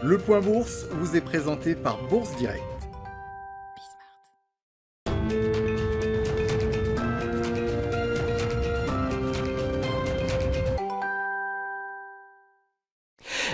Le Point Bourse vous est présenté par Bourse Direct.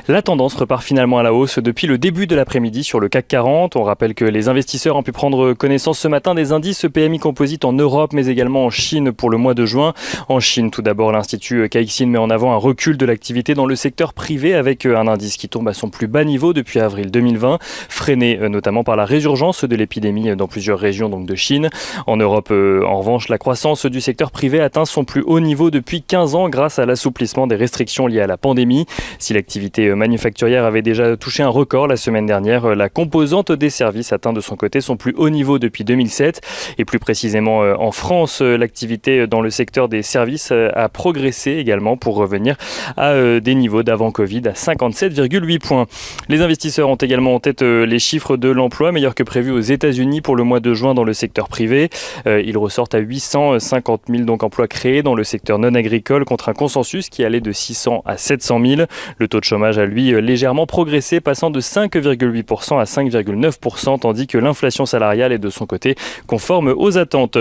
La tendance repart finalement à la hausse depuis le début de l'après-midi sur le CAC 40. On rappelle que les investisseurs ont pu prendre connaissance ce matin des indices PMI composite en Europe mais également en Chine pour le mois de juin. En Chine, tout d'abord, l'Institut Caixin met en avant un recul de l'activité dans le secteur privé avec un indice qui tombe à son plus bas niveau depuis avril 2020, freiné notamment par la résurgence de l'épidémie dans plusieurs régions donc de Chine. En Europe, en revanche, la croissance du secteur privé atteint son plus haut niveau depuis 15 ans grâce à l'assouplissement des restrictions liées à la pandémie. Si l'activité manufacturière avait déjà touché un record la semaine dernière, la composante des services atteint de son côté son plus haut niveau depuis 2007. Et plus précisément en France, l'activité dans le secteur des services a progressé également pour revenir à des niveaux d'avant Covid à 57,8 points. Les investisseurs ont également en tête les chiffres de l'emploi, meilleurs que prévu aux États-Unis pour le mois de juin dans le secteur privé. Ils ressortent à 850 000 donc emplois créés dans le secteur non agricole contre un consensus qui allait de 600 à 700 000. Le taux de chômage a lui légèrement progressé, passant de 5,8% à 5,9%, tandis que l'inflation salariale est de son côté conforme aux attentes.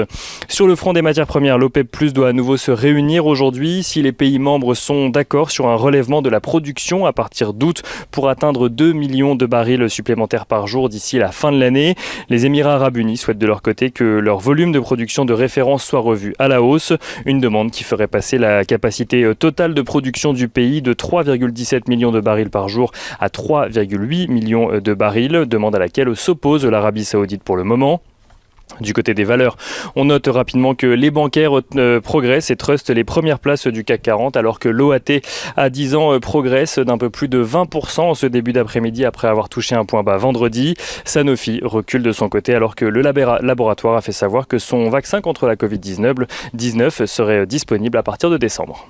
Sur le front des matières premières, l'OPEP+ doit à nouveau se réunir aujourd'hui. Si les pays membres sont d'accord sur un relèvement de la production à partir d'août pour atteindre 2 millions de barils supplémentaires par jour d'ici la fin de l'année, les Émirats arabes unis souhaitent de leur côté que leur volume de production de référence soit revu à la hausse, une demande qui ferait passer la capacité totale de production du pays de 3,17 millions de barils par jour à 3,8 millions de barils, demande à laquelle s'oppose l'Arabie Saoudite pour le moment. Du côté des valeurs, on note rapidement que les bancaires progressent et trustent les premières places du CAC 40 alors que l'OAT à 10 ans progresse d'un peu plus de 20% en ce début d'après-midi après avoir touché un point bas vendredi. Sanofi recule de son côté alors que le laboratoire a fait savoir que son vaccin contre la Covid-19 serait disponible à partir de décembre.